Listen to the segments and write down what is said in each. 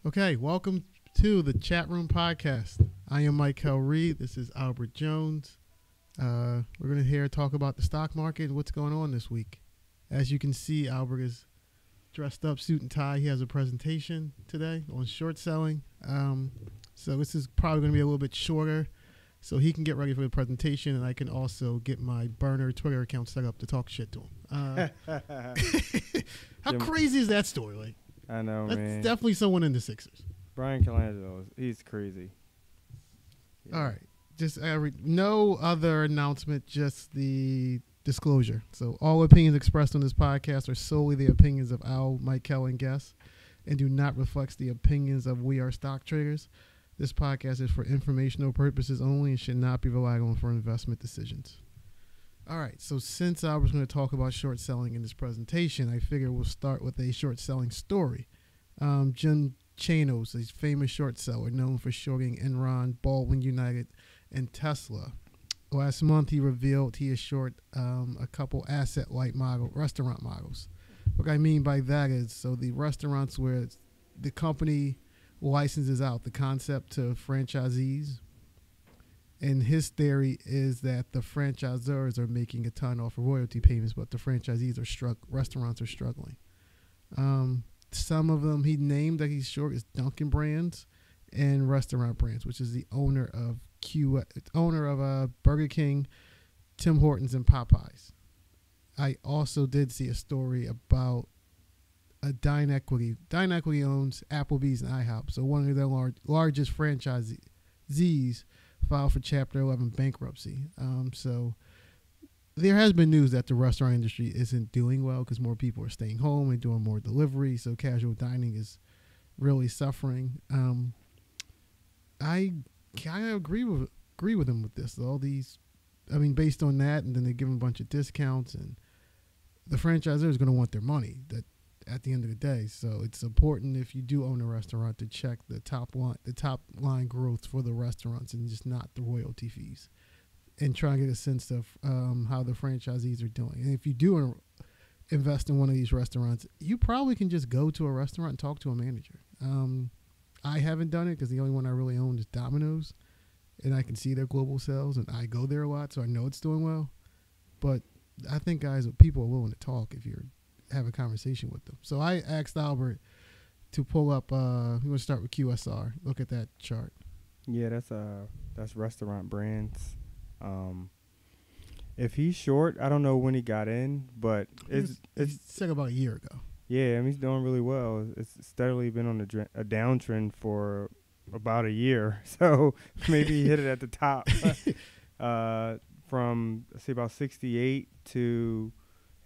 Okay, welcome to the Chat Room Podcast. I am Mychal Reed. This is Albert Jones. We're going to talk about the stock market and what's going on this week. As you can see, Albert is dressed up, suit and tie. He has a presentation today on short selling. So this is probably going to be a little bit shorter so he can get ready for the presentation, and I can also get my burner Twitter account set up to talk shit to him. How crazy is that story? Like, I know, that's man. definitely someone in the Sixers. Brian Colangelo, he's crazy. Yeah. All right. Just no other announcement, just the disclosure. So all opinions expressed on this podcast are solely the opinions of Al, Mychal, and guests, and do not reflect the opinions of We Are Stock Traders. This podcast is for informational purposes only and should not be relied on for investment decisions. All right. So since I was going to talk about short selling in this presentation, I figure we'll start with a short selling story. Jim Chanos, a famous short seller known for shorting Enron, Baldwin United, and Tesla. Last month, he revealed he is short a couple asset-light restaurant models. What I mean by that is, so the restaurants where the company licenses out the concept to franchisees, and his theory is that the franchisors are making a ton off of royalty payments, but the franchisees restaurants are struggling. Some of them he named that he's short is Dunkin' Brands and Restaurant Brands, which is the owner of Burger King, Tim Hortons, and Popeyes. I also did see a story about a DineEquity. DineEquity owns Applebee's and IHOP, so one of their largest franchisees filed for Chapter 11 bankruptcy. So there has been news that the restaurant industry isn't doing well because more people are staying home and doing more delivery, so casual dining is really suffering. I kind of agree with him with this. All these, based on that, and then they give them a bunch of discounts, and the franchisor is going to want their money at the end of the day. So it's important if you do own a restaurant to check the top line growth for the restaurants and just not the royalty fees, and try and get a sense of how the franchisees are doing. And if you do invest in one of these restaurants, you probably can just go to a restaurant and talk to a manager. I haven't done it because the only one I really own is Domino's, and I can see their global sales, and I go there a lot, so I know it's doing well. But I think people are willing to talk if you have a conversation with them. So I asked Albert to pull up. We're going to start with QSR. Look at that chart. Yeah, that's Restaurant Brands. If he's short, I don't know when he got in, but it's said about a year ago. Yeah, he's doing really well. It's steadily been on a downtrend for about a year, so maybe he hit it at the top from about 68 to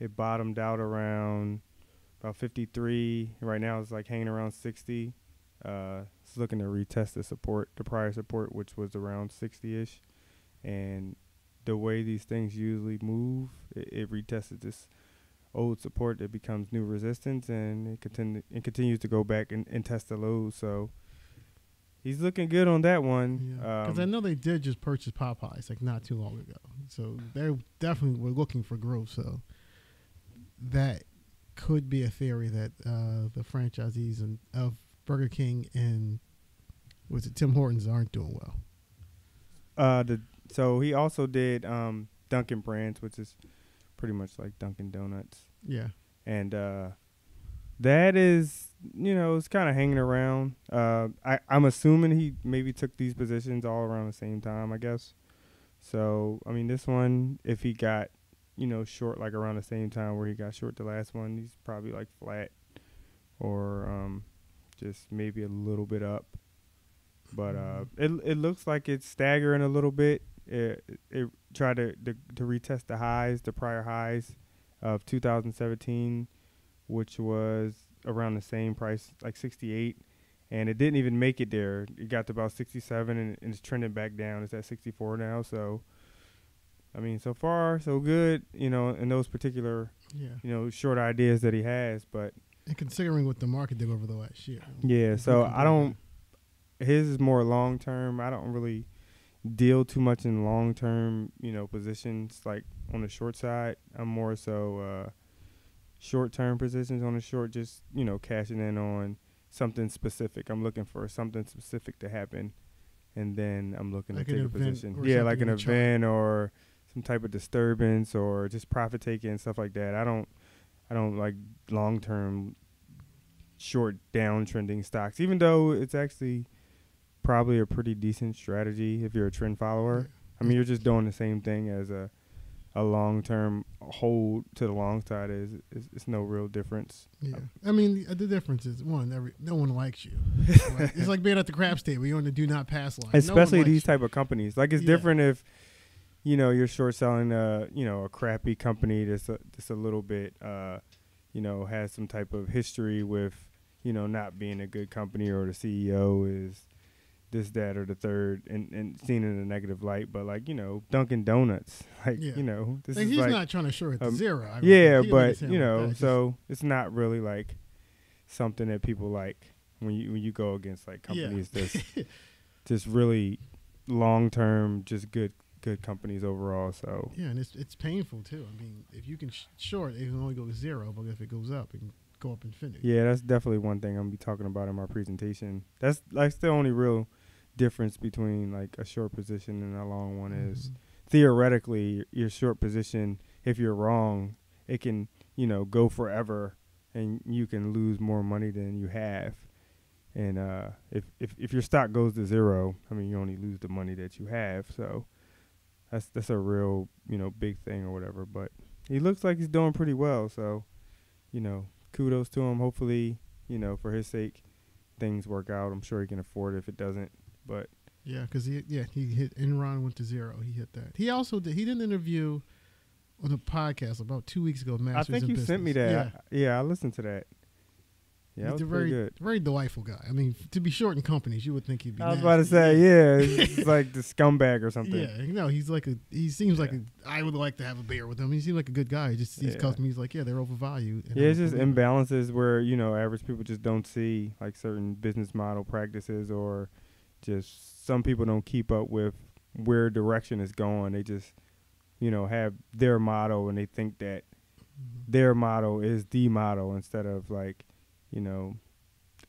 it bottomed out around about 53. Right now it's like hanging around 60. It's looking to retest the prior support, which was around 60-ish. And the way these things usually move, it retested this old support that becomes new resistance, and it continues to go back and test the lows. So he's looking good on that one. Because I know they did just purchase Popeyes like not too long ago. So they definitely were looking for growth. So that could be a theory that the franchisees of Burger King and Tim Hortons aren't doing well. So he also did Dunkin' Brands, which is pretty much like Dunkin' Donuts. Yeah. And that is, it's kind of hanging around. I'm assuming he maybe took these positions all around the same time, I guess. So, this one, if he got, short like around the same time where he got short the last one, he's probably like flat or just maybe a little bit up. But it looks like it's staggering a little bit. It tried to retest the prior highs of 2017, which was around the same price, like 68, and it didn't even make it there. It got to about 67, and it's trending back down. It's at 64 now. So, so far so good. In those particular, short ideas that he has, but and considering what the market did over the last year. Yeah. So I don't. His is more long term. I don't really deal too much in long term, positions like on the short side. I'm more so short term positions on the short, just cashing in on something specific. I'm looking for something specific to happen, and then I'm looking Like to take a position. or Yeah, something like an in the chart. event or some type of disturbance or just profit taking and stuff like that. I don't like long term short downtrending stocks, even though it's actually probably a pretty decent strategy if you're a trend follower. Yeah. I mean, you're just doing the same thing as a long term hold to the long side is it's no real difference. Yeah, I mean the difference is one, no one likes you. It's like being at the craps table. You're on the do not pass line. Especially no these type of companies. Like it's different if you're short selling a crappy company that's a little bit has some type of history with not being a good company, or the CEO is this, that, or the third, and seen in a negative light. But like Dunkin' Donuts, like this and is he's like not trying to short the zero. But so it's not really like something that people like when you go against like companies that's just really long term, just good companies overall. So and it's painful too. I mean, if you can short, it can only go to zero, but if it goes up, it can go up infinity. Yeah, that's definitely one thing I'm gonna be talking about in my presentation. That's like the only real difference between like a short position and a long one is theoretically your short position, if you're wrong, it can go forever and you can lose more money than you have. And if your stock goes to zero, I mean you only lose the money that you have. So that's a real big thing or whatever. But he looks like he's doing pretty well. So kudos to him. Hopefully for his sake things work out. I'm sure he can afford it if it doesn't. But yeah, because he hit Enron, went to zero. He hit that. He also did an interview on a podcast about 2 weeks ago. Masters I think you Business. sent me that. I listened to that. Yeah, that was pretty good. Very delightful guy. I mean, to be short in companies, you would think he'd be. I was nasty. about to say, it's like the scumbag or something. Yeah, he seems like I would like to have a beer with him. He seems like a good guy. He just sees companies like they're overvalued. And it's just imbalances where average people just don't see like certain business model practices, or just some people don't keep up with where direction is going. They just have their model and they think that their model is the model instead of like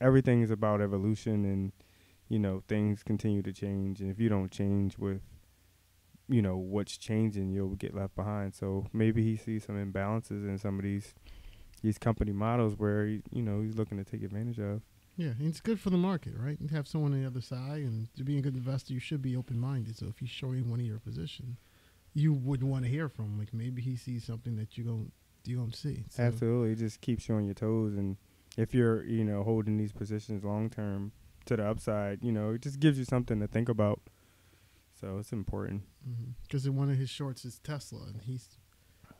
everything is about evolution, and things continue to change, and if you don't change with what's changing, you'll get left behind. So maybe he sees some imbalances in some of these company models where he's looking to take advantage of. Yeah, and it's good for the market, right? You have someone on the other side, and to be a good investor, you should be open-minded. So if he's showing one of your position, you would want to hear from him. Like maybe he sees something that you don't see. So absolutely, just keep showing your toes, and if you're holding these positions long term to the upside, it just gives you something to think about. So it's important. Because one of his shorts is Tesla, and he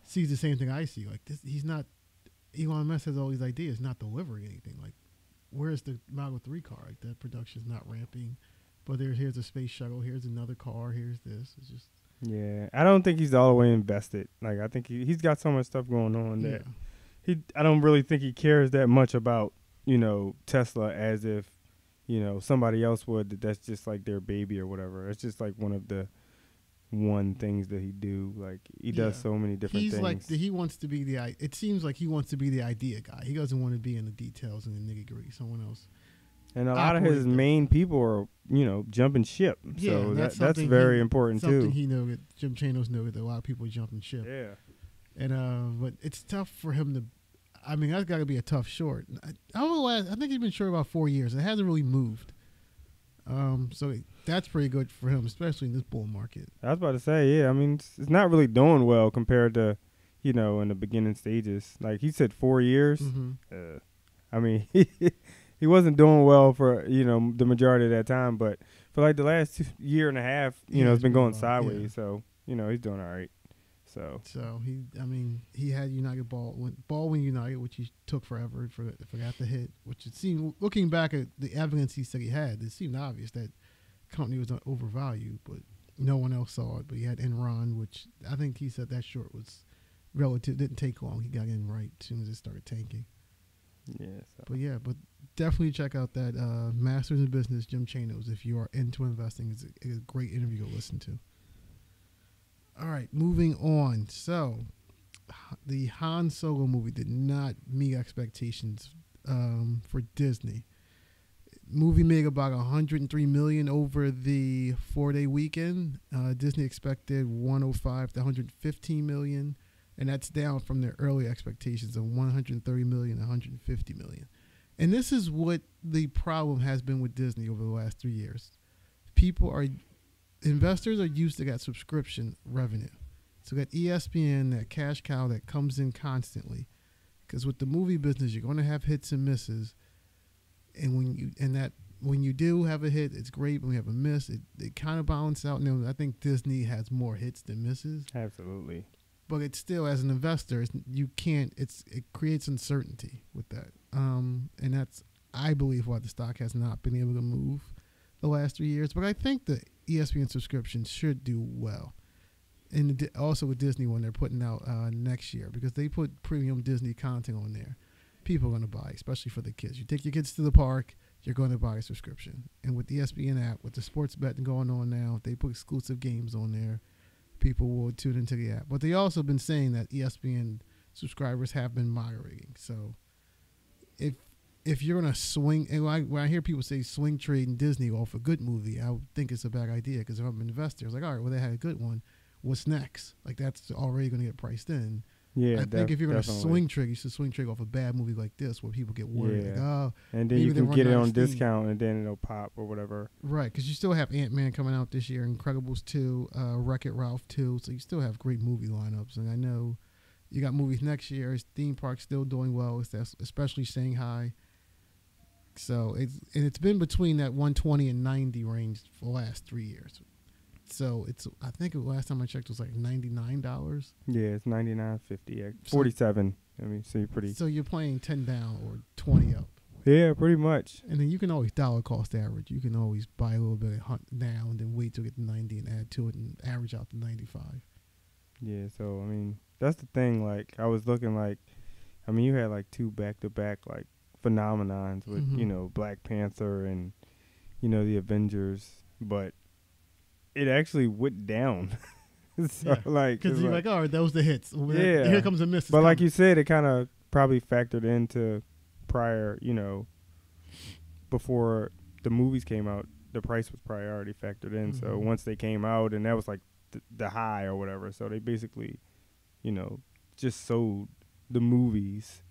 sees the same thing I see. Like this, he's not. Elon Musk has all these ideas, not delivering anything. Like, where's the Model 3 car? Like that production's not ramping. But here's a space shuttle. Here's another car. Here's this. It's just. Yeah, I don't think he's all the way invested. Like I think he's got so much stuff going on that I don't really think he cares that much about Tesla as if somebody else would. That's just like their baby or whatever. It's just like one of the things that he do. Like he does so many different things. He's like he wants to be it seems like he wants to be the idea guy. He doesn't want to be in the details and the nitty gritty. Someone else. And a lot of his main people are jumping ship. Yeah, so that's very important too. Something he knew that Jim Chanos knew that a lot of people jumping ship. Yeah. And but it's tough for him to. I mean, that's got to be a tough short. I think he's been short about 4 years. It hasn't really moved. So that's pretty good for him, especially in this bull market. I was about to say, yeah. I mean, it's not really doing well compared to, in the beginning stages. Like he said, 4 years. I mean, he wasn't doing well for the majority of that time, but for like the last year and a half, it's been going sideways. Yeah. So he's doing all right. So he had United Baldwin United, which he took forever forgot to hit. Which it seemed, looking back at the evidence he said he had, it seemed obvious that company was overvalued, but no one else saw it. But he had Enron, which I think he said that short was relative. Didn't take long. He got in right as soon as it started tanking. Yeah. But definitely check out that Masters in Business, Jim Chanos, if you are into investing. It's a great interview to listen to. All right, moving on. So, the Han Solo movie did not meet expectations for Disney. movie made about $103 million over the 4-day weekend. Disney expected $105 to $115 million, and that's down from their early expectations of $130 million to $150 million. And this is what the problem has been with Disney over the last 3 years. Investors are used to that subscription revenue. So that ESPN, that cash cow that comes in constantly. Because with the movie business, you're going to have hits and misses. And when you do have a hit, it's great. When you have a miss, it kind of balances out. And I think Disney has more hits than misses. Absolutely. But it's still, as an investor, it creates uncertainty with that. And that's, I believe, why the stock has not been able to move the last 3 years. But I think the ESPN subscription should do well. And also with Disney when they're putting out next year, because they put premium Disney content on there. People are going to buy, especially for the kids. You take your kids to the park, you're going to buy a subscription. And with the ESPN app, with the sports betting going on now, they put exclusive games on there. People will tune into the app. But they also been saying that ESPN subscribers have been moderating. So if you're going to swing, and when I hear people say swing trade in Disney off a good movie, I would think it's a bad idea, because if I'm an investor, it's like, all right, well, they had a good one. What's next? Like, that's already going to get priced in. Yeah, I think if you're going to swing trade, you should swing trade off a bad movie like this, where people get worried. Yeah. Like, oh, and then you can get it on discount, and then it'll pop or whatever. Right, because you still have Ant-Man coming out this year, Incredibles 2, Wreck-It Ralph 2, so you still have great movie lineups. And I know you got movies next year. Theme park's still doing well, especially Shanghai. So it's been between that 120 and 90 range for the last 3 years. So I think the last time I checked it was like $99. Yeah, it's $99.50, 47. I mean, so you're pretty. So you're playing 10 down or 20 up. Yeah, pretty much. And then you can always dollar cost average. You can always buy a little bit now and then wait till get to 90 and add to it and average out to 95. Yeah, so I mean that's the thing. Like I was looking like, I mean you had like 2 back-to-back like phenomenons with Black Panther and the Avengers, but it actually went down. So like, because you're like, all right, that was the hits. Yeah, here comes a miss. But like you said, it kind of probably factored into prior, before the movies came out, the price was probably already factored in. So once they came out, and that was like the high or whatever. So they basically, just sold the movies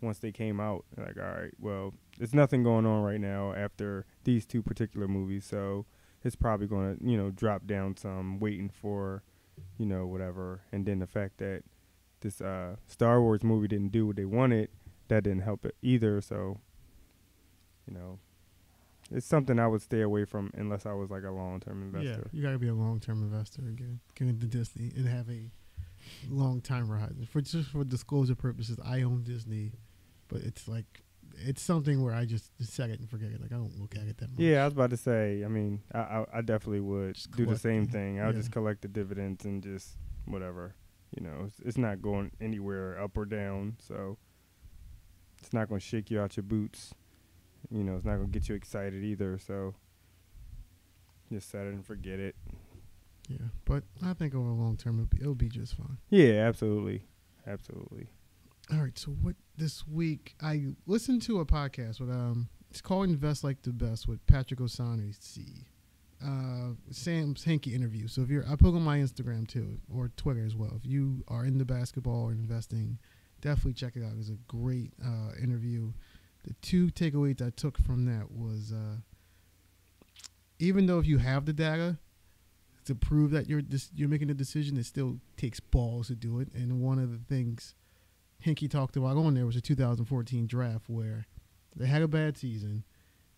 once they came out. Like, all right, well, there's nothing going on right now after these 2 particular movies, so it's probably going to, drop down some, waiting for, whatever. And then the fact that this Star Wars movie didn't do what they wanted, that didn't help it either. So, it's something I would stay away from unless I was like a long-term investor. Yeah, you got to be a long-term investor again. Get into Disney and have a long-time horizon. Just for disclosure purposes, I own Disney, but it's like, it's something where I just set it and forget it. Like, I don't look at it that much. Yeah, I was about to say, I mean, I definitely would do the same thing. I'll just collect the dividends and just whatever. It's not going anywhere up or down, so it's not going to shake you out your boots. It's not going to get you excited either, so just set it and forget it. Yeah, but I think over the long term, it'll be just fine. Yeah, absolutely. Absolutely. All right, so what this week, I listened to a podcast with, it's called Invest Like the Best with Patrick O'Shaughnessy. Sam's Hinkie interview. So I put on my Instagram too, or Twitter as well. If you are into basketball or investing, definitely check it out. It's a great interview. The 2 takeaways I took from that was, even though if you have the data to prove that you're making a decision, it still takes balls to do it. And one of the things Hinkie talked about on there was a 2014 draft where they had a bad season.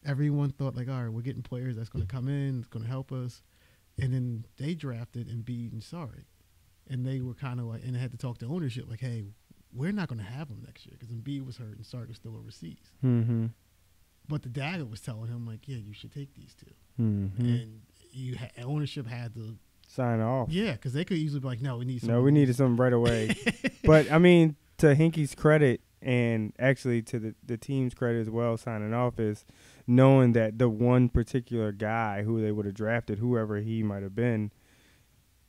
Everyone thought like, all right, we're getting players that's going to come in, it's going to help us. And then they drafted Embiid and Sarek. And they were kind of like, and they had to talk to ownership like, hey, we're not going to have him next year because Embiid was hurt and Sarek was still overseas. Mm-hmm. But the data was telling him like, yeah, you should take these 2. Mm-hmm. And ownership had to sign off. Yeah, because they could easily be like, no, we need something. No, we needed something right away. But I mean, to Hinkie's credit, and actually to the team's credit as well, signing off, is knowing that the one particular guy who they would have drafted, whoever he might have been,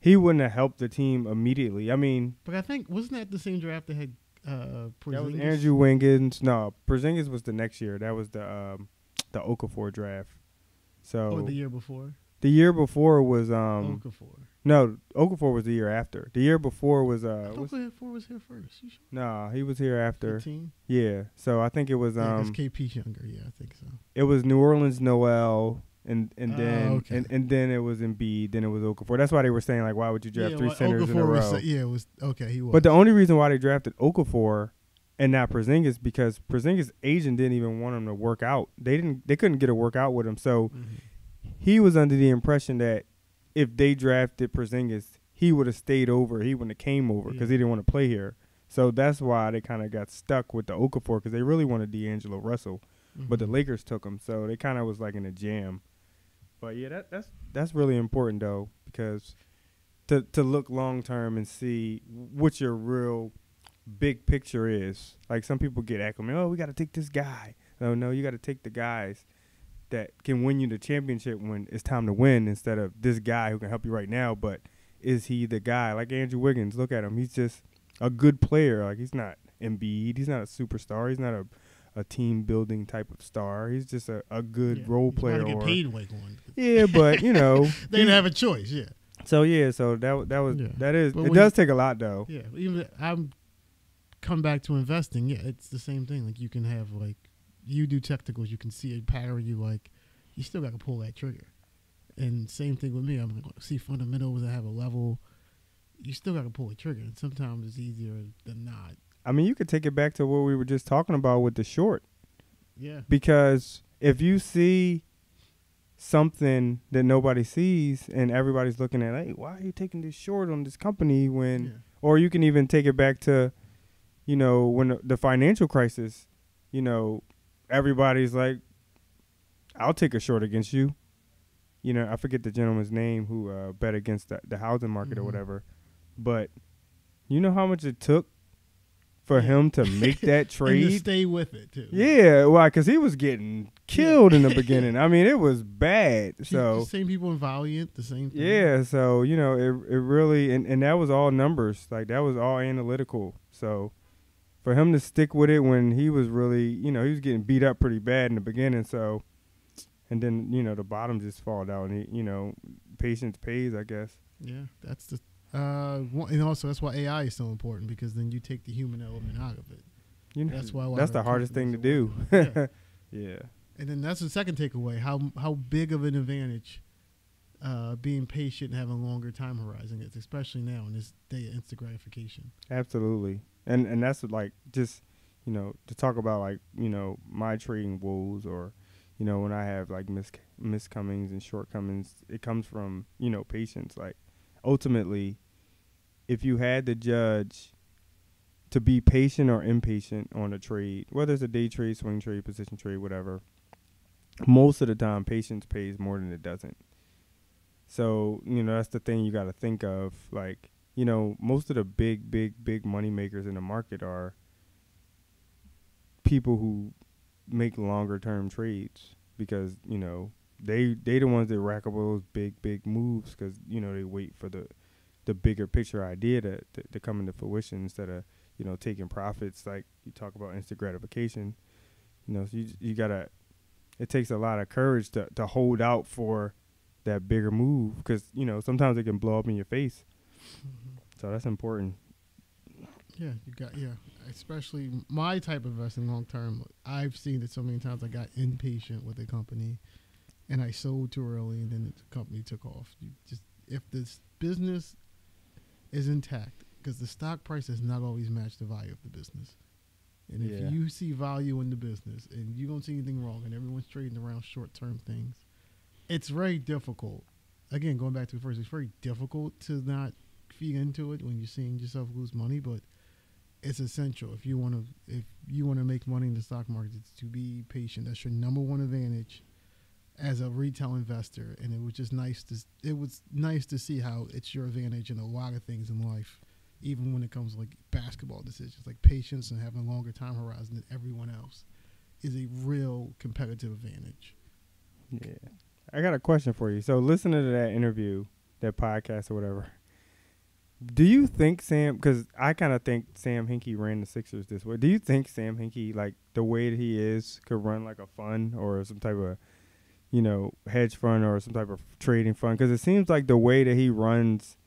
he wouldn't have helped the team immediately. I mean, but I think, wasn't that the same draft that had Porzingis? That was Andrew Wiggins. No, Porzingis was the next year. That was the the Okafor draft. So Oh, the year before. The year before was Okafor. No, Okafor was the year after. The year before was I thought Okafor was here first. You sure? No, he was here after. 15? Yeah. So I think it was because KP's younger. Yeah, I think so. It was New Orleans Noel and then okay. and then it was Embiid, then it was Okafor. That's why they were saying like, why would you draft three centers in a row? It was okay. He was. But the only reason why they drafted Okafor and not Porzingis because Porzingis' agent didn't even want him to work out. They couldn't get a workout with him. So he was under the impression that if they drafted Porzingis, he would have stayed over. He wouldn't have came over because he didn't want to play here. So that's why they kind of got stuck with the Okafor because they really wanted D'Angelo Russell, but the Lakers took him. So they kind of was like in a jam. But yeah, that's really important though because to look long term and see what your real big picture is. Like some people get acclimated. Oh, we got to take this guy. No, you got to take the guys that can win you the championship when it's time to win instead of this guy who can help you right now. But is he the guy? Like Andrew Wiggins, look at him. He's just a good player. Like he's not Embiid. He's not a superstar. He's not a team building type of star. He's just a good role player. Get paid way going. Yeah, but you know they didn't have a choice. Yeah. So that is but it does take a lot though. Yeah, even I'm come back to investing. Yeah, it's the same thing. Like you can have like. You do technicals, you can see a pattern. You like, you still got to pull that trigger. And same thing with me. I'm like, see fundamentals that have a level. You still got to pull a trigger. And sometimes it's easier than not. I mean, you could take it back to what we were just talking about with the short. Yeah. Because if you see something that nobody sees and everybody's looking at, hey, why are you taking this short on this company when, or you can even take it back to, you know, when the financial crisis, you know, everybody's like, I'll take a short against you. You know, I forget the gentleman's name who bet against the housing market or whatever. But you know how much it took for him to make that trade? And to stay with it, too. Yeah, why? Because he was getting killed in the beginning. I mean, it was bad. So the same people in Valiant, the same thing. Yeah, so, you know, it really, and that was all numbers. Like, that was all analytical. So for him to stick with it when he was really, you know, he was getting beat up pretty bad in the beginning. So, and then, you know, the bottom just fall out. And, you know, patience pays, I guess. Yeah, that's the, and also that's why AI is so important because then you take the human element out of it. You know, that's the hardest thing to do. Yeah. And then that's the second takeaway, how big of an advantage being patient and having a longer time horizon is, especially now in this day of instant gratification. Absolutely. And that's like just, you know, to talk about like, you know, my trading woes or, you know, when I have like miscomings and shortcomings, it comes from, you know, patience. Like ultimately, if you had to judge to be patient or impatient on a trade, whether it's a day trade, swing trade, position trade, whatever, most of the time patience pays more than it doesn't. So, you know, that's the thing you got to think of. Like, you know, most of the big money makers in the market are people who make longer term trades because, you know, they the ones that rack up all those big moves because, you know, they wait for the bigger picture idea to come into fruition instead of, you know, taking profits. Like you talk about instant gratification, you know, so you gotta, it takes a lot of courage to hold out for that bigger move because, you know, sometimes it can blow up in your face. So that's important. Yeah, especially my type of investing long term. I've seen it so many times. I got impatient with a company, and I sold too early, and then the company took off. If this business is intact, because the stock price does not always match the value of the business, and if you see value in the business and you don't see anything wrong, and everyone's trading around short term things, it's very difficult. Again, going back to the first, it's very difficult to not feed into it when you're seeing yourself lose money, but it's essential if you want to make money in the stock market. It's to be patient. That's your number one advantage as a retail investor. And it was just nice to see how it's your advantage in a lot of things in life, even when it comes to like basketball decisions. Like patience and having a longer time horizon than everyone else is a real competitive advantage. Yeah, I got a question for you. So listening to that interview, that podcast or whatever, Do you think Sam? Because I kind of think Sam Hinkie ran the Sixers this way. Do you think Sam Hinkie, like the way that he is, could run like a fund or some type of, hedge fund or some type of trading fund? Because it seems like the way that he runs,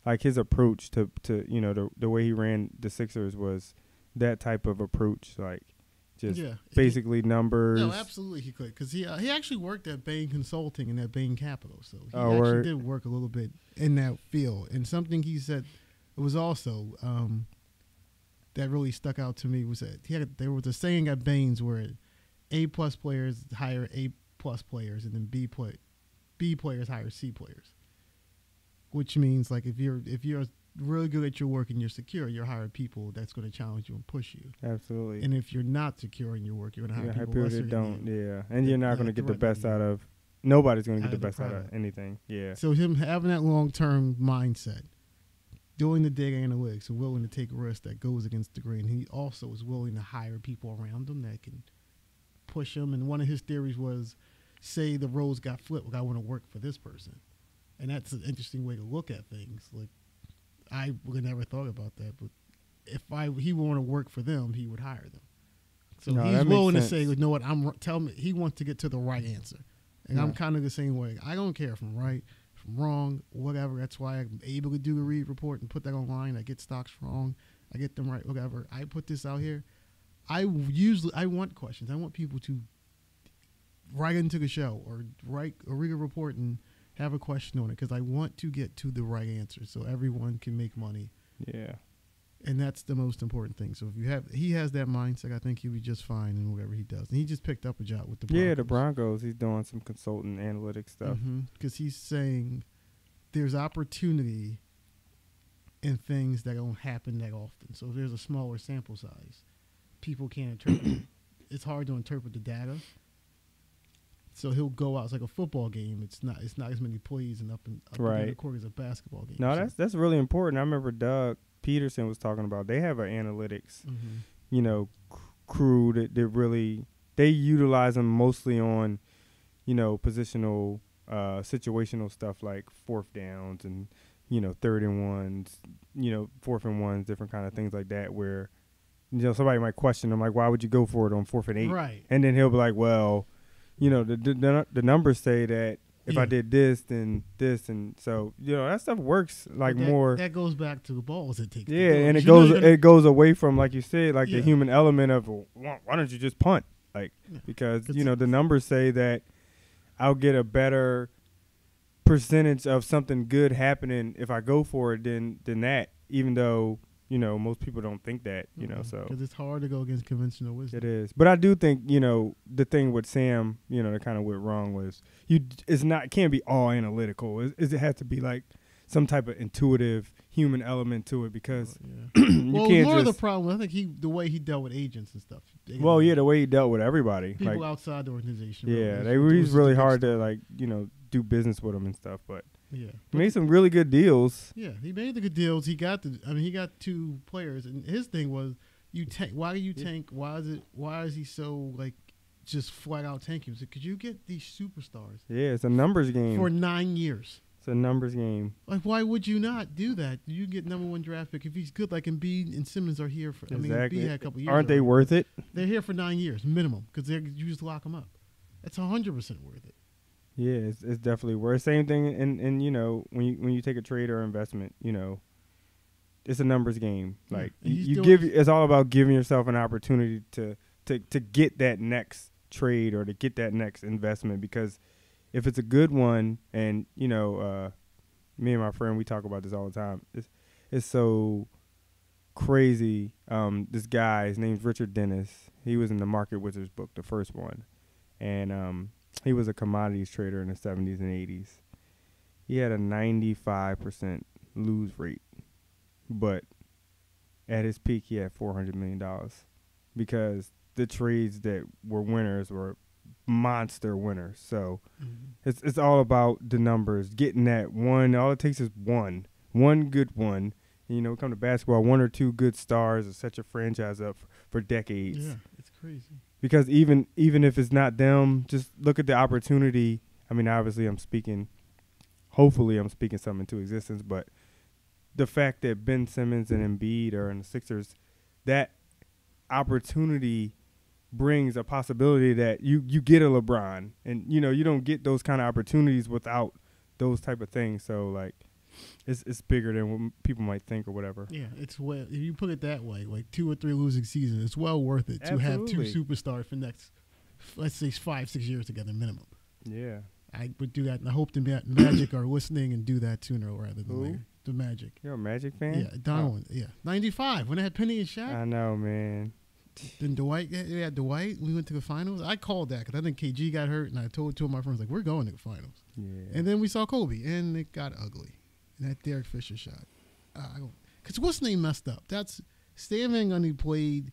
like his approach to the way he ran the Sixers was that type of approach, like just basically numbers. No, absolutely he could, because he actually worked at Bain Consulting and at Bain Capital, so he did work a little bit in that field. And something he said it was also that really stuck out to me was that there was a saying at Bain's where A+ players hire A+ players and then B players hire C players, which means like if you're really good at your work and you're secure, you'll hire people that's going to challenge you and push you. Absolutely. And if you're not secure in your work, you're going to hire people that don't. And you're not going to get the best out of. Nobody's going to get the best out of anything. Yeah. So him having that long-term mindset, doing the data analytics, and willing to take risks that goes against the grain. He also is willing to hire people around him that can push him. And one of his theories was, say the roles got flipped, I want to work for this person. And that's an interesting way to look at things. Like, I would have never thought about that, but if he wanted to work for them, he would hire them. So he's willing to say, you know what, tell me, he wants to get to the right answer. And I'm kind of the same way. I don't care if I'm right, if I'm wrong, whatever. That's why I'm able to do a read report and put that online. I get stocks wrong. I get them right, whatever. I put this out here. I want questions. I want people to write into the show or read a report and have a question on it, because I want to get to the right answer so everyone can make money. Yeah. And that's the most important thing. So if he has that mindset, I think he'll be just fine in whatever he does. And he just picked up a job with the Broncos. Yeah, the Broncos. He's doing some consultant analytics stuff. Because he's saying there's opportunity in things that don't happen that often. So if there's a smaller sample size, people can't interpret it. It's hard to interpret the data. So he'll go out. It's like a football game. It's not as many plays and up the court as a basketball game. No, that's really important. I remember Doug Peterson was talking about they have an analytics, crew that really they utilize them mostly on, positional, situational stuff like fourth downs and 3rd and 1s, 4th and 1s, different kind of things like that where somebody might question him like, why would you go for it on 4th and 8? Right. And then he'll be like, well, the numbers say that if I did this, then this, and so that stuff works more. That goes back to the balls it takes. Yeah, and it goes away from, like you said, like the human element of, well, why don't you just punt? Because the numbers say that I'll get a better percentage of something good happening if I go for it than that, even though most people don't think that, so. Because it's hard to go against conventional wisdom. It is. But I do think, the thing with Sam, that kind of went wrong was it can't be all analytical. It has to be like some type of intuitive human element to it because you can't more of the problem, I think the way he dealt with agents and stuff. Well, the way he dealt with everybody. People outside the organization. Yeah, he's really hard to do business with them and stuff, but. Yeah, he made some really good deals. Yeah, he made the good deals. He got 2 players, and his thing was, you tank. Why do you tank? Why is he so just flat out tanking? Because you get these superstars. Yeah, it's a numbers game for 9 years. It's a numbers game. Why would you not do that? You get number 1 draft pick if he's good. Like Embiid and Simmons are here for. Exactly. Embiid had a couple years. Aren't they worth it? They're here for 9 years minimum because you just lock them up. That's 100% worth it. Yeah, it's definitely worth. Same thing, and when you take a trade or investment, it's a numbers game. Like it's all about giving yourself an opportunity to get that next trade or to get that next investment. Because if it's a good one, and me and my friend, we talk about this all the time. It's so crazy. This guy, his name's Richard Dennis. He was in the Market Wizards book, the first one, and he was a commodities trader in the 70s and 80s. He had a 95% lose rate, but at his peak, he had $400 million because the trades that were winners were monster winners. So it's all about the numbers, getting that one. All it takes is one good one. And, come to basketball, 1 or 2 good stars will set your franchise up for decades. Yeah, it's crazy. Because even if it's not them, just look at the opportunity. I mean, obviously hopefully I'm speaking something into existence, but the fact that Ben Simmons and Embiid are in the Sixers, that opportunity brings a possibility that you get a LeBron, and you don't get those kind of opportunities without those type of things. So like, it's bigger than what people might think or whatever. Yeah, it's if you put it that way, like 2 or 3 losing seasons, it's well worth it to have 2 superstars for next, let's say 5-6 years together minimum. Yeah, I would do that, and I hope the Magic are listening and do that sooner rather than later. The Magic. You're a Magic fan? Yeah, Donovan. Yeah, 95 when they had Penny and Shaq. I know, man. Then Dwight, we had Dwight. We went to the finals. I called that because I think KG got hurt, and I told 2 of my friends, like, we're going to the finals. Yeah. And then we saw Kobe, and it got ugly. And that Derek Fisher shot. Because what's name messed up? That's Stan Van Gundy played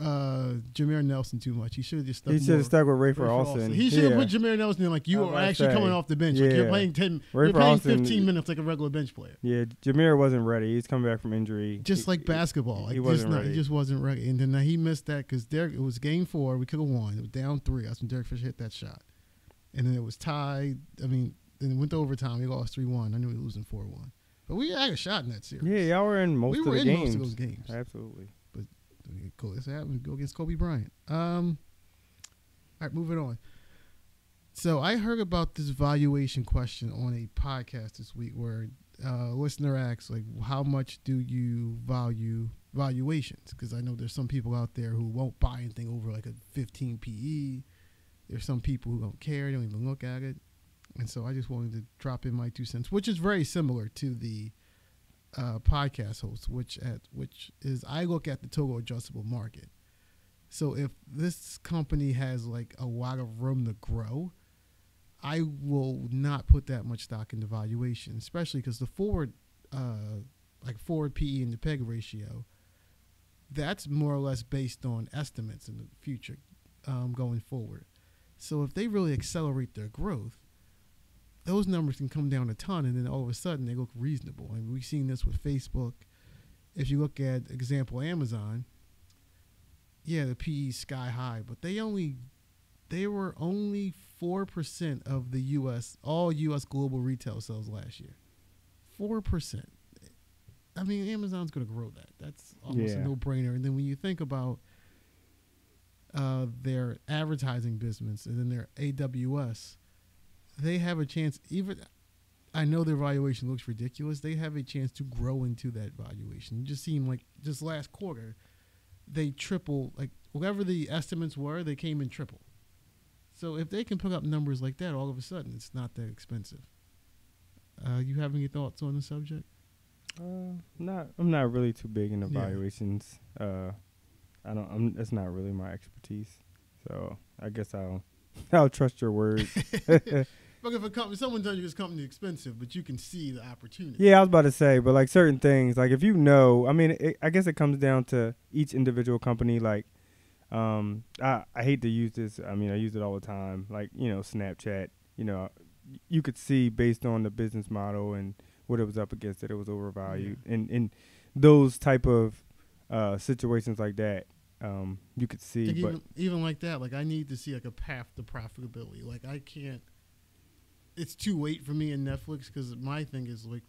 Jameer Nelson too much. He should have just stuck. He should have stuck with Rafer Alston. He should have put Jameer Nelson in like you are actually coming off the bench. Like you're playing 10. You're playing 15 minutes like a regular bench player. Yeah, Jameer wasn't ready. He's coming back from injury. Just like basketball. Like he wasn't ready. He just wasn't ready. And then he missed that because it was game 4. We could have won. It was down 3. That's when Derek Fisher hit that shot. And then it was tied. I mean, then it went to overtime. We lost 3-1. I knew we were losing 4-1. But we had a shot in that series. Yeah, y'all were in most of the games. We were in most of those games. Absolutely. Cool. This happened. Go against Kobe Bryant. All right, moving on. So I heard about this valuation question on a podcast this week where a listener asks, like, how much do you value valuations? Because I know there's some people out there who won't buy anything over like a 15 PE. There's some people who don't care, don't even look at it. And so I just wanted to drop in my 2 cents, which is very similar to the podcast host, which is I look at the total adjustable market. So if this company has like a lot of room to grow, I will not put that much stock in the valuation, especially because the forward PE and the PEG ratio, that's more or less based on estimates in the future going forward. So if they really accelerate their growth, those numbers can come down a ton, and then all of a sudden they look reasonable. And we've seen this with Facebook. If you look at example Amazon, yeah, the PE is sky high, but they were only 4% of the all U.S. global retail sales last year. 4%. I mean, Amazon's going to grow that. That's almost a no-brainer. And then when you think about their advertising business and then their AWS, they have a chance. Even I know their valuation looks ridiculous. They have a chance to grow into that valuation. It just seemed like just last quarter, they triple, like whatever the estimates were, they came in triple. So if they can put up numbers like that, all of a sudden it's not that expensive. You have any thoughts on the subject? I'm not really too big into valuations. That's not really my expertise. So I guess I'll trust your word. But if someone tells you this company is expensive, but you can see the opportunity. Yeah, I was about to say, but like certain things, like if I mean, I guess it comes down to each individual company. Like, I hate to use this. I mean, I use it all the time. Like, Snapchat, you could see based on the business model and what it was up against that it was overvalued. Yeah. And those type of situations like that, you could see. Like even like that, like I need to see like a path to profitability. Like I can't. It's too late for me in Netflix because my thing is like,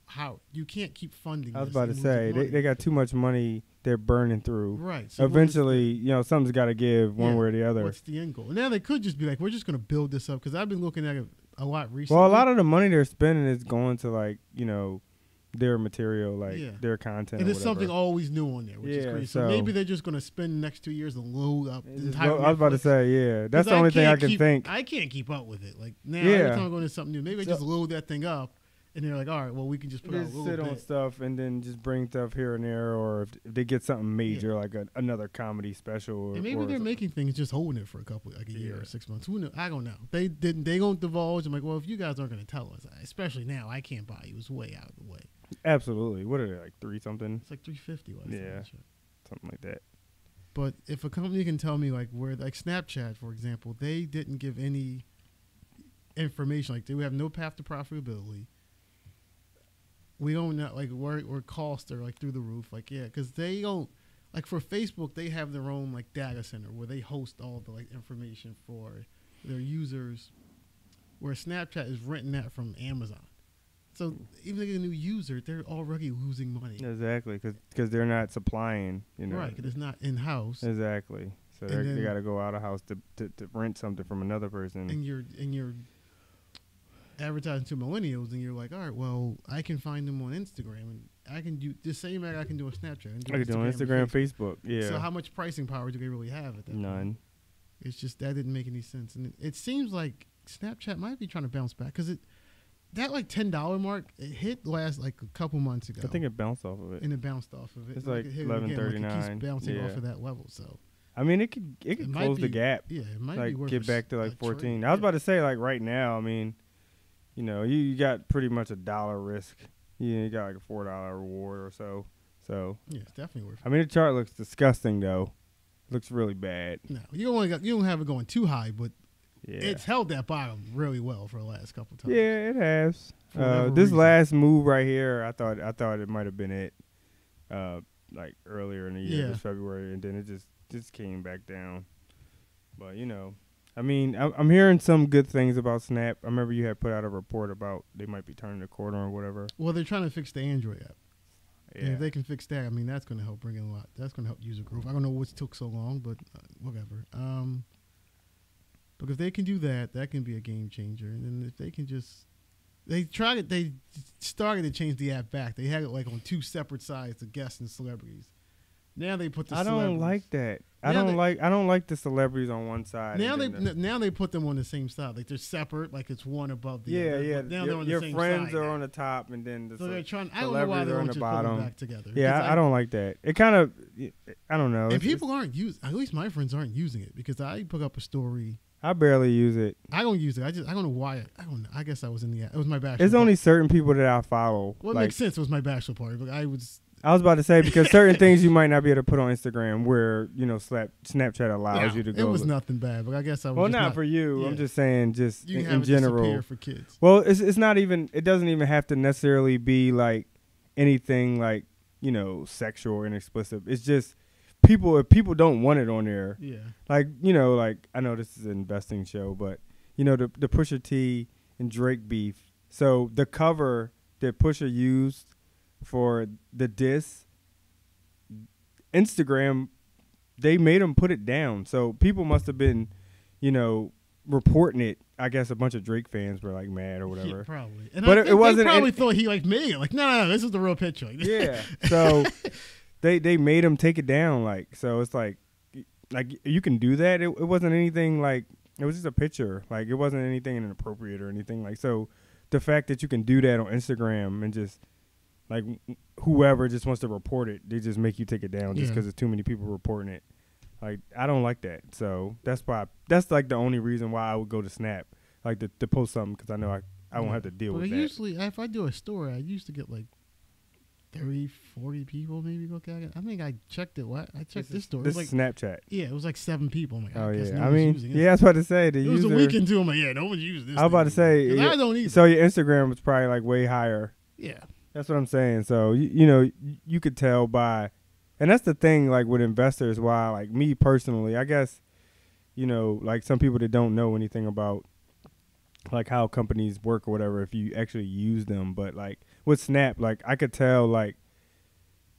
how you can't keep funding. I was about to say they got too much money they're burning through. Right. So eventually, something's got to give one way or the other. What's the end goal? Now they could just be like, we're just going to build this up because I've been looking at it a lot recently. Well, a lot of the money they're spending is going to like their material, like their content. And there's something always new on there, which is crazy. So maybe they're just going to spend the next 2 years to load up the entire I was about to say, that's the only thing I can think. I can't keep up with it. Like now, every time I'm going to something new, maybe they just load that thing up, and they're like, all right, well, we can just put out a little bit. Sit on stuff and then just bring stuff here and there, or if they get something major, like another comedy special. And maybe they're making things, just holding it for a year or 6 months. Who knows? I don't know. They don't divulge. I'm like, well, if you guys aren't going to tell us, especially now, I can't buy you. It's way out of the way. Absolutely. What are they, like 3 something? It's like 350. Something like that. But if a company can tell me like where, like Snapchat, for example, they didn't give any information. Like they have no path to profitability. We don't know like where costs are like through the roof. Like because they don't like for Facebook they have their own like data center where they host all the like information for their users. Where Snapchat is renting that from Amazon. So even if they get a new user, they're already losing money. Exactly, because they're not supplying, Right, because it's not in-house. Exactly. So they got to go out of house to rent something from another person. And you're advertising to millennials, and you're like, all right, well, I can find them on Instagram, and I can do the same ad I can do on Snapchat. I can do on Instagram, Facebook. Yeah. So how much pricing power do they really have at that None. point? It's just that didn't make any sense, and it seems like Snapchat might be trying to bounce back because that like $10 mark it hit last like a couple months ago. I think it bounced off of it. And it bounced off of it. It's like $11.39. Like it keeps bouncing off of that level. So I mean, it could close the gap. Yeah, it might like be worth get back to like 14. trade. I was about to say like right now. I mean, you got pretty much $1 risk. You got like a $4 reward or so. So yeah, it's definitely worth it. I mean, the chart looks disgusting though. Looks really bad. No, you don't have it going too high, but yeah, it's held that bottom really well for the last couple of times. Yeah, it has. This reason. last move right here, I thought it might have been it, like earlier in the year, this February, and then it just came back down. But I mean, I'm hearing some good things about Snap. I remember you had put out a report about they might be turning the corner or whatever. Well, they're trying to fix the Android app. Yeah. And if they can fix that, I mean, that's going to help bring in a lot. That's going to help user growth. I don't know what took so long, but whatever. But if they can do that, that can be a game changer. And then if they can they started to change the app back. They had it like on two separate sides, the guests and celebrities. Now they put the I celebrities. don't like that. I don't like the celebrities on one side. Now they put them on the same side. Like they're separate, like it's one above the other. Yeah. Now they're on the your same friends side are now. on the top, and then So they're trying. I celebrities don't know why they are on don't the just bottom. put them back together. Yeah, I don't like that. It kind of, I don't know. And people aren't using. At least my friends aren't using it because I put up a story. I barely use it. I don't use it. I don't know why. I don't know. I guess I was in the. It was my bachelor. It's only certain people that I follow. Well, it makes sense. It was my bachelor party, but I was about to say because certain things you might not be able to put on Instagram where Snapchat allows you to go. It was nothing bad, but I guess I was. Well, just not for you. Yeah. I'm just saying, just you in general. Disappear for kids. Well, it's not even. It doesn't even have to necessarily be like anything like sexual and explicit. It's just people. If people don't want it on there, yeah. Like I know this is an investing show, but the Pusha T and Drake beef. So the cover that Pusha used for the diss, Instagram, they made him put it down. So people must have been, reporting it. I guess a bunch of Drake fans were like mad or whatever. Yeah, probably. And but it wasn't. They probably thought he made it. Like, no, this is the real picture. Yeah. So they made him take it down. Like, so it's like you can do that. It wasn't anything like. It was just a picture. Like, it wasn't anything inappropriate or anything like. So the fact that you can do that on Instagram and just like whoever just wants to report it, they just make you take it down just because there's too many people reporting it. Like, I don't like that. So that's like the only reason why I would go to Snap, like to post something, because I know I won't have to deal with that. Usually, if I do a story, I used to get like 30, 40 people maybe look at it. I think I checked it. I checked this story. This it was like Snapchat. Yeah, it was like 7 people. I'm like, oh yeah, I mean, I was about to say it was a weekend too. I'm like, no one's using this. I was about to say, I don't either. So your Instagram was probably like way higher. Yeah, that's what I'm saying. So you could tell by, and that's the thing. Like with investors, why like me personally, I guess, like some people that don't know anything about like how companies work or whatever, if you actually use them, but like with Snap, like I could tell like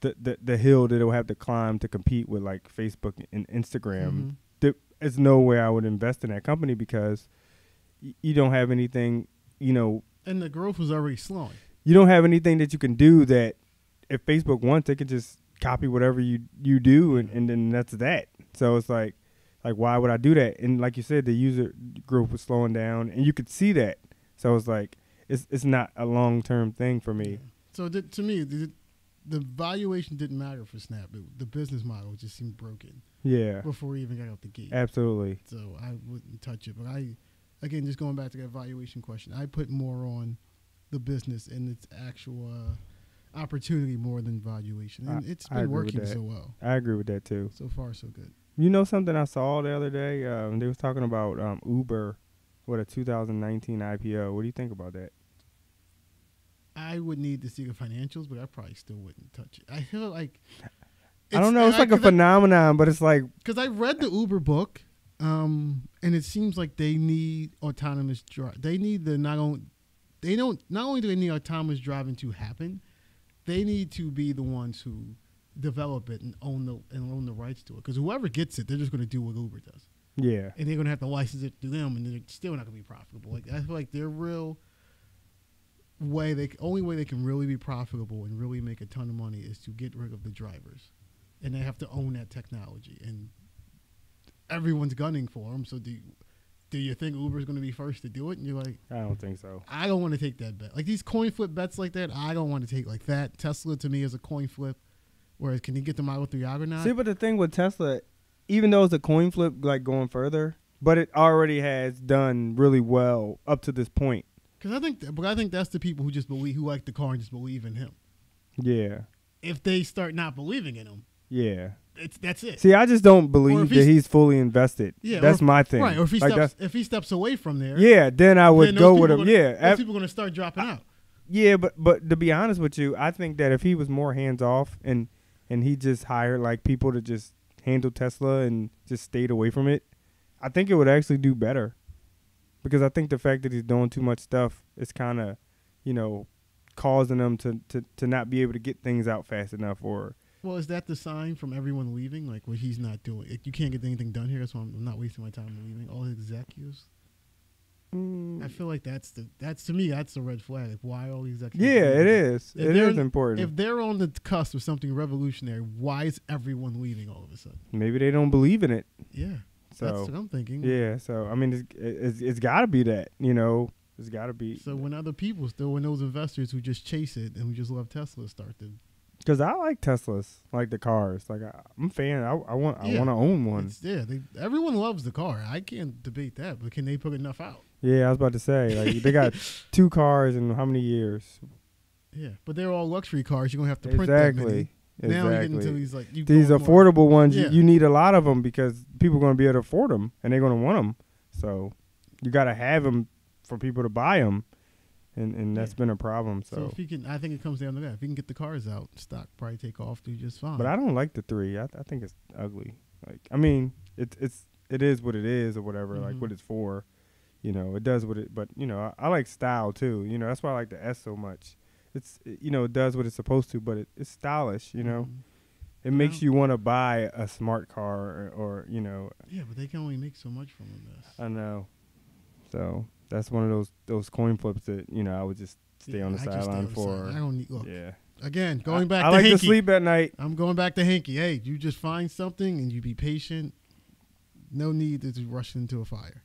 the hill that it'll have to climb to compete with like Facebook and Instagram. There's no way I would invest in that company because you don't have anything, and the growth was already slowing. You don't have anything that you can do that if Facebook wants, they could just copy whatever you do and then that's that. So it's like why would I do that? And like you said, the user growth was slowing down and you could see that. So it's like it's not a long-term thing for me. So to me, the valuation didn't matter for Snap. The business model just seemed broken. Yeah. Before we even got out the gate. Absolutely. So I wouldn't touch it. But again, just going back to that valuation question, I put more on the business and its actual opportunity more than valuation. And it's been working so well. I agree with that too. So far, so good. Something I saw the other day, they was talking about Uber with a 2019 IPO. What do you think about that? I would need to see the financials, but I probably still wouldn't touch it. I feel like I don't know. It's like a phenomenon, but it's like because I read the Uber book, and it seems like they need autonomous drive. They need they don't. Not only do they need autonomous driving to happen, they need to be the ones who develop it and own the rights to it. Because whoever gets it, they're just going to do what Uber does. Yeah. And they're going to have to license it to them, and they're still not going to be profitable. Like, I feel like their real only way they can really be profitable and really make a ton of money is to get rid of the drivers, and they have to own that technology. And everyone's gunning for them. So do you think Uber's going to be first to do it? And you're like, I don't think so. I don't want to take that bet. Like these coin flip bets like that, I don't want to take like that. Tesla to me is a coin flip. Whereas, can he get the Model 3 out or not? See, but the thing with Tesla, even though it's a coin flip, like going further, but it already has done really well up to this point. Because I think that's the people who just believe, who like the car and just believe in him. Yeah. If they start not believing in him, yeah, that's it. See, I just don't believe that he's fully invested. Yeah, that's my thing. Right, or if he steps away from there. Yeah, then I would go with him. Those people are going to start dropping out. Yeah, but to be honest with you, I think that if he was more hands off and he just hired like people to just handle Tesla and just stayed away from it, I think it would actually do better. Because I think the fact that he's doing too much stuff is kind of, causing them to not be able to get things out fast enough. Or well, is that the sign from everyone leaving? Like what he's not doing? Like, you can't get anything done here. That's why I'm not wasting my time leaving. All the executives. I feel like that's to me that's a red flag. Like why all these executives? Yeah, leaving? It is. It is important. If they're on the cusp of something revolutionary, why is everyone leaving all of a sudden? Maybe they don't believe in it. Yeah. So that's what I'm thinking. Yeah, so I mean, it's got to be that, it's got to be. So when other people when those investors who just chase it and who just love Tesla start to, because I like Teslas, like the cars. Like I'm a fan. I want to own one. Everyone loves the car. I can't debate that, but can they put enough out? Yeah, I was about to say like they got 2 cars in how many years? Yeah, but they're all luxury cars. You're gonna have to print that many. Now you get into these affordable ones. Yeah. You need a lot of them because people are going to be able to afford them and they're going to want them. So you got to have them for people to buy them, and that's been a problem. So if you can, I think it comes down to that. If you can get the cars out, stock probably take off, do just fine. But I don't like the 3. I think it's ugly. Like I mean, it is what it is or whatever. Mm-hmm. Like what it's for, it does what it. But I like style too. That's why I like the S so much. It does what it's supposed to, but it's stylish, Mm-hmm. It makes you want to buy a smart car or. Yeah, but they can only make so much from them. I know. So that's one of those coin flips that, I would just stay on the sideline for. I don't need, look. Yeah. Again, going back to Hinkie. I like to sleep at night. I'm going back to Hinkie. Hey, you just find something and you be patient. No need to rush into a fire.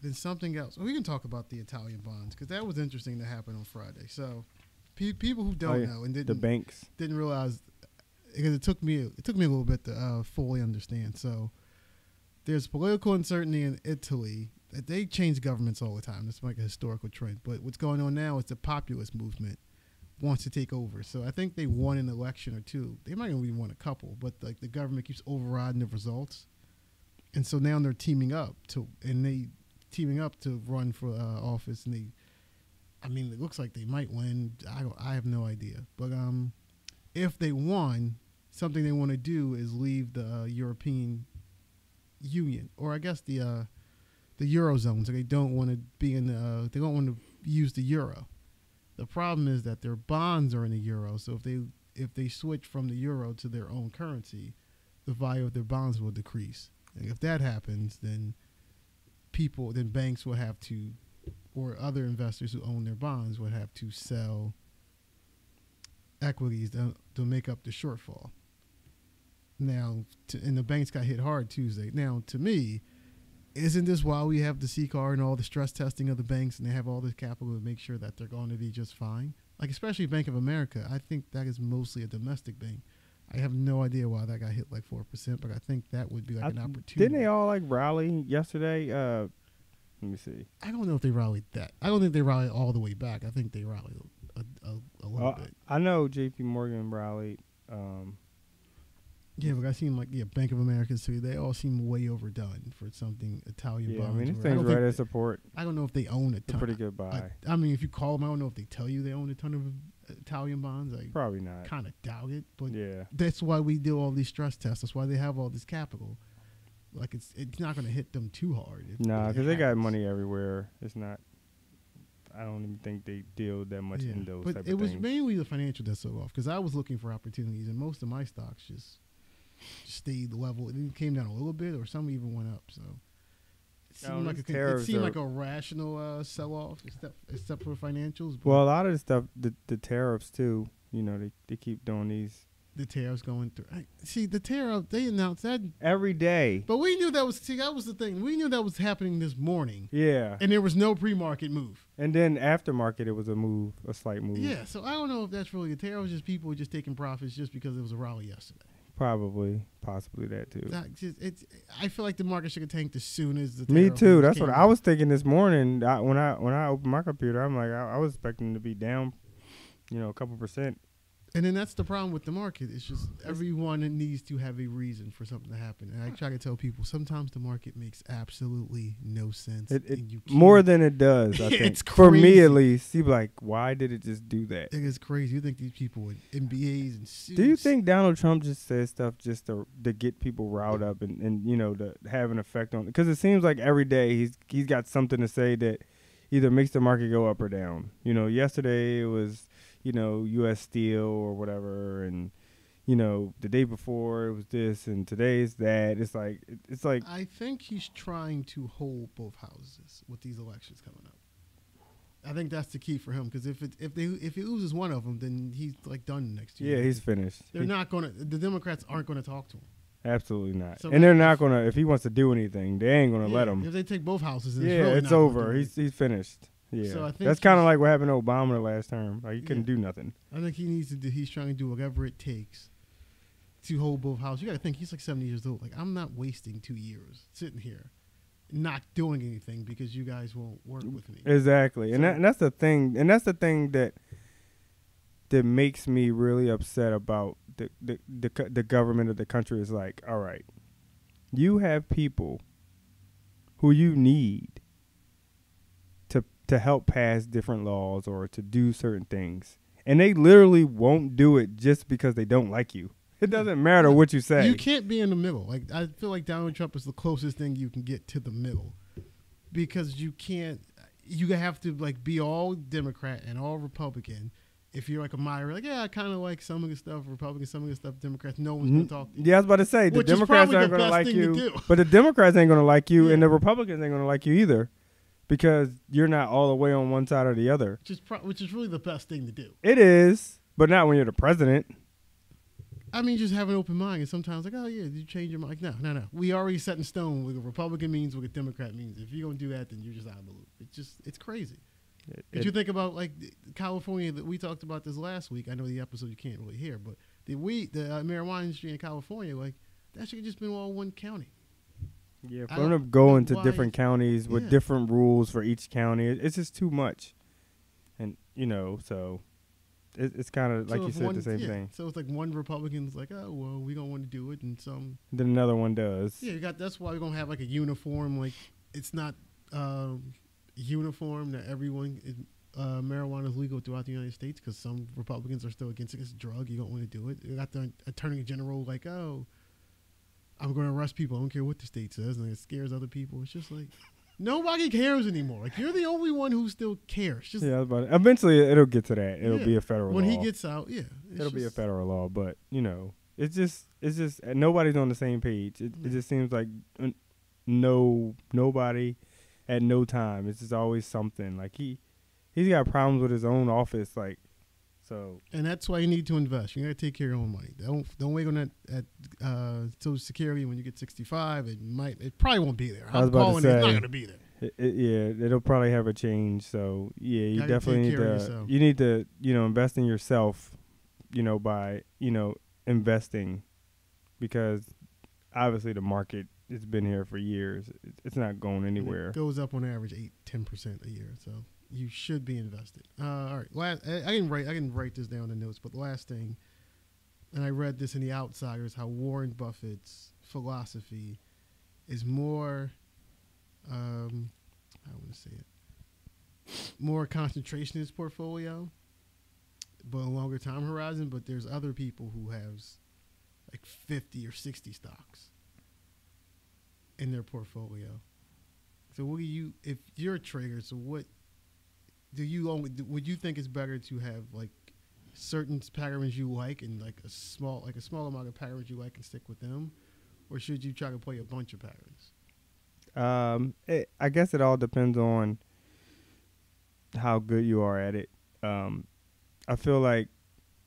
Then something else. We can talk about the Italian bonds because that was interesting to happen on Friday. So people who don't know and the banks didn't realize, because it took me a little bit to fully understand. So there's political uncertainty in Italy. They change governments all the time. It's like a historical trend. But what's going on now is the populist movement wants to take over. So I think they won an election or two. They might only won a couple, but like the government keeps overriding the results. And so now they're teaming up to run for office, and it looks like they might win. I have no idea, but if they won, something they want to do is leave the European Union, or I guess the Eurozone. So they don't want to be in they don't want to use the euro. The problem is that their bonds are in the euro, so if they switch from the euro to their own currency, the value of their bonds will decrease. And if that happens, then banks will have to, or other investors who own their bonds would have to sell equities to make up the shortfall. Now, and the banks got hit hard Tuesday. Now, to me, isn't this why we have the CCAR and all the stress testing of the banks, and they have all this capital to make sure that they're going to be just fine? Like, especially Bank of America, I think that is mostly a domestic bank. I have no idea why that got hit like 4%, but I think that would be like an opportunity. Didn't they all like rally yesterday? Let me see. I don't know if they rallied that. I don't think they rallied all the way back. I think they rallied a little bit. I know J.P. Morgan rallied. Yeah, but I seem like Bank of America, so they all seem way overdone for something Italian bonds. I mean, this thing's right at support. I don't know if they own a ton. It's a pretty good buy. I mean, if you call them, I don't know if they tell you they own a ton of Italian bonds. I probably not. Kind of doubt it, but yeah, that's why we do all these stress tests. That's why they have all this capital. Like it's not going to hit them too hard. Nah, because they got money everywhere. It's not. I don't even think they deal that much in those type of things. But it was mainly the financial that sold off because I was looking for opportunities, and most of my stocks just stayed level. It came down a little bit, or some even went up. So it seemed like a rational sell-off, except for financials. Well, a lot of the stuff, the tariffs too. You know, they keep doing these. The tariffs going through. See, the tariff, they announced that every day. But we knew that was the thing. We knew that was happening this morning. Yeah. And there was no pre-market move. And then aftermarket, it was a slight move. Yeah, so I don't know if that's really a tariff. Just people just taking profits just because it was a rally yesterday. Possibly that too. I feel like the market should have tanked as soon as the. Me too. That's what I was thinking this morning. When I opened my computer, I'm like, I was expecting to be down, a couple percent. And then that's the problem with the market. It's just everyone needs to have a reason for something to happen. And I try to tell people sometimes the market makes absolutely no sense. More than it does, I think. It's crazy. For me, at least, you'd be like, why did it just do that? It is crazy. You think these people with MBAs and suits. Do you think Donald Trump just says stuff just to get people riled up and to have an effect on it? Because it seems like every day he's got something to say that either makes the market go up or down. Yesterday it was U.S. Steel or whatever, and the day before it was this, and today's that. It's like I think he's trying to hold both houses with these elections coming up. I think that's the key for him because if he loses one of them, then he's like done next year. Yeah, he's finished. The Democrats aren't gonna talk to him. Absolutely not. So and they're not gonna. If he wants to do anything, they ain't gonna let him. If they take both houses, then it's over. He's finished. Yeah, so I think that's kind of like what happened to Obama the last term. Like he couldn't do nothing. I think he's trying to do whatever it takes to hold both houses. You got to think he's like 70 years old. Like I'm not wasting 2 years sitting here, not doing anything because you guys won't work with me. Exactly, so, and that's the thing. And that's the thing that makes me really upset about the government of the country. Is like, all right, you have people who you need to help pass different laws or to do certain things. And they literally won't do it just because they don't like you. It doesn't matter what you say. You can't be in the middle. Like I feel like Donald Trump is the closest thing you can get to the middle. Because you have to like be all Democrat and all Republican. If you're like a moderate, like, I kind of like some of the stuff Republicans, some of the stuff Democrats, no one's going to talk to you. Yeah, I was about to say, the Democrats aren't going to like you. But the Democrats ain't going to like you, and the Republicans ain't going to like you either. Because you're not all the way on one side or the other. Which is really the best thing to do. It is, but not when you're the president. I mean, just have an open mind. And sometimes, like, oh, yeah, did you change your mind? Like, no. We already set in stone what a Republican means, what a Democrat means. If you're going to do that, then you're just out of the loop. It's crazy. But you think about, like, California, that we talked about this last week. I know the episode you can't really hear, but the marijuana industry in California, like, that should have just been all one county. Yeah, for them to go into different counties with different rules for each county, it's just too much. And, so it's kind of, like you said, the same thing. So it's like one Republican's like, oh, well, we don't want to do it. And then another one does. Yeah, that's why we're going to have like a uniform. Like, it's not uniform that everyone, marijuana is legal throughout the United States because some Republicans are still against it. It's a drug. You don't want to do it. You got the attorney general like, oh, I'm going to arrest people. I don't care what the state says. And it scares other people. It's just like, nobody cares anymore. Like, you're the only one who still cares. Eventually, it'll get to that. It'll be a federal law. When he gets out, it'll be a federal law. But, it's just nobody's on the same page. It just seems like nobody at no time. It's just always something. Like, he's got problems with his own office. Like, so, and that's why you need to invest. You got to take care of your own money. Don't wait on that at Social Security when you get 65. It probably won't be there. I'm calling it. It's not going to be there. It'll probably have a change. So you definitely need to invest in yourself. By investing, because obviously the market has been here for years. It's not going anywhere. It goes up on average 8-10% a year. So. You should be invested. All right. I can write this down in the notes, but the last thing, and I read this in The Outsiders, how Warren Buffett's philosophy is more, I want to say it, more concentration in his portfolio, but a longer time horizon. But there's other people who have like 50 or 60 stocks in their portfolio. So if you're a trader, so what would you think it's better to have like certain patterns you like and like a small amount of patterns you like and stick with them, or should you try to play a bunch of patterns? I guess it all depends on how good you are at it. I feel like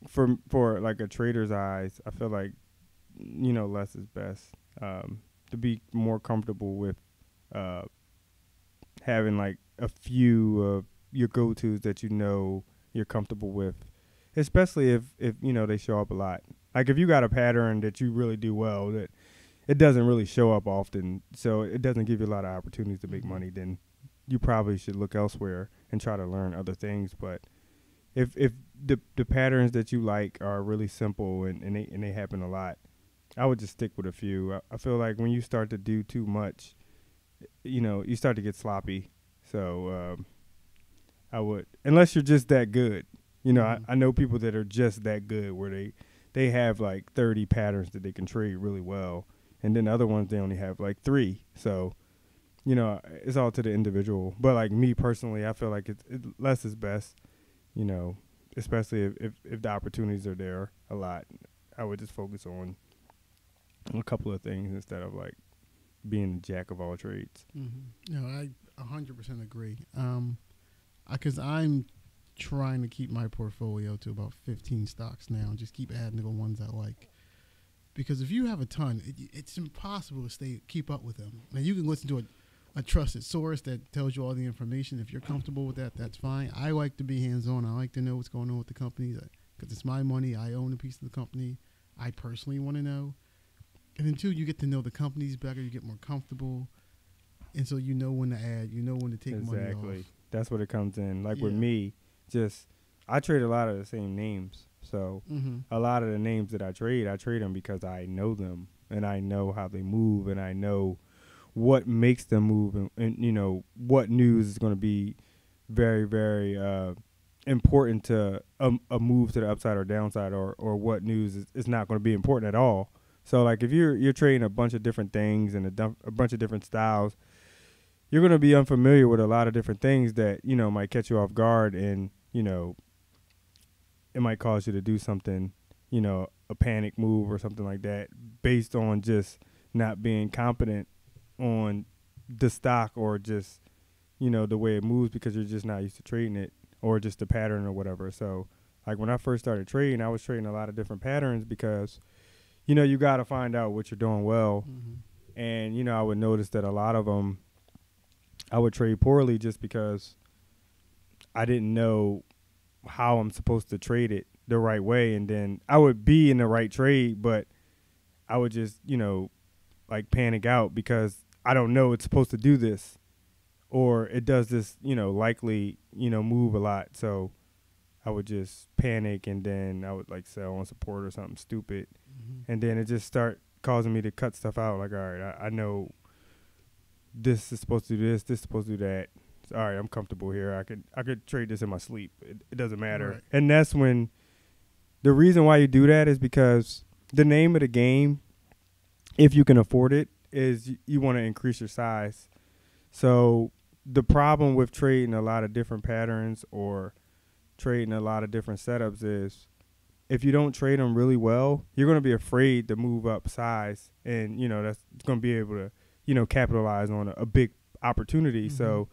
for like a trader's eyes, I feel like less is best. To be more comfortable with having like a few of your go-tos that you're comfortable with, especially if they show up a lot. Like if you got a pattern that you really do well that it doesn't really show up often, so it doesn't give you a lot of opportunities to make money, then you probably should look elsewhere and try to learn other things. But if the patterns that you like are really simple and they happen a lot, I would just stick with a few. I feel like when you start to do too much, you start to get sloppy. So I would, unless you're just that good. I know people that are just that good where they have like 30 patterns that they can trade really well, and then other ones they only have like 3. So it's all to the individual. But like me personally, I feel like less is best. Especially if the opportunities are there a lot. I would just focus on a couple of things instead of like being a jack of all trades. No, I 100% agree. Because I'm trying to keep my portfolio to about 15 stocks now and just keep adding to the ones I like. Because if you have a ton, it's impossible to keep up with them. And you can listen to a trusted source that tells you all the information. If you're comfortable with that, that's fine. I like to be hands-on. I like to know what's going on with the company because it's my money. I own a piece of the company. I personally want to know. And then, 2, you get to know the companies better. You get more comfortable. And so you know when to add. You know when to take money off. Exactly. That's what it comes in. Like with me, I trade a lot of the same names. So a lot of the names that I trade them because I know them. And I know how they move. And I know what makes them move. And what news is going to be very, very important to a move to the upside or downside, or what news is not going to be important at all. So like if you're trading a bunch of different things and a bunch of different styles, you're going to be unfamiliar with a lot of different things that might catch you off guard, and it might cause you to do something, a panic move or something like that, based on just not being competent on the stock or just the way it moves, because you're just not used to trading it, or just the pattern or whatever. So like when I first started trading, I was trading a lot of different patterns because you got to find out what you're doing well. And, I would notice that a lot of them, I would trade poorly just because I didn't know how I'm supposed to trade it the right way. And then I would be in the right trade, but I would just, like panic out because I don't know it's supposed to do this, or it does this, likely, move a lot. So I would just panic, and then I would like sell on support or something stupid. And then it just start causing me to cut stuff out. Like, all right, I know this is supposed to do this is supposed to do that. So, all right, I'm comfortable here. I could trade this in my sleep. It doesn't matter. Right. And that's when the reason why you do that is because the name of the game, if you can afford it, is you want to increase your size. So the problem with trading a lot of different patterns or trading a lot of different setups is, if you don't trade them really well, you're going to be afraid to move up size, and that's going to be able to capitalize on a big opportunity. So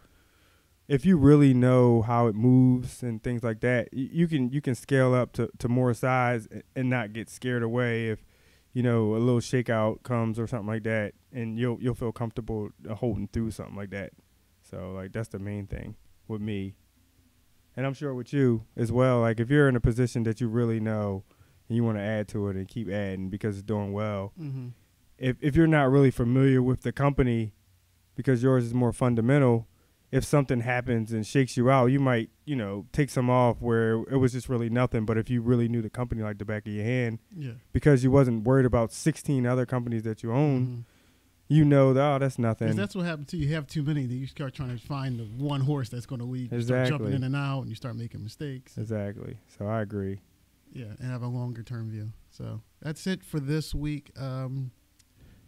if you really know how it moves and things like that, you can scale up to more size and not get scared away if a little shakeout comes or something like that, and you'll feel comfortable holding through something like that. So like that's the main thing with me. And I'm sure with you as well, like if you're in a position that you really know and you want to add to it and keep adding because it's doing well, if you're not really familiar with the company because yours is more fundamental, if something happens and shakes you out, you might, take some off where it was just really nothing. But if you really knew the company like the back of your hand, because you wasn't worried about 16 other companies that you own, that's nothing. That's what happens to you. You have too many, then you start trying to find the one horse that's going to lead. You start jumping in and out, and you start making mistakes. Exactly. So I agree. Yeah, and have a longer term view. So that's it for this week.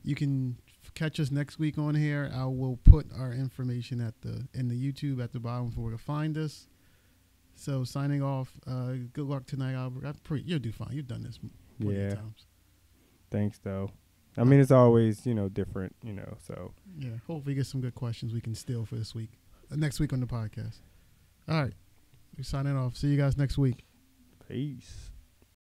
You can catch us next week on here. I will put our information in the YouTube at the bottom for where to find us. So signing off. Good luck tonight, Albert. You'll do fine. You've done this plenty of times. Thanks, though. I mean, it's always, different, so. Yeah, hopefully get some good questions we can steal for this week. Next week on the podcast. All right. We're signing off. See you guys next week. Peace.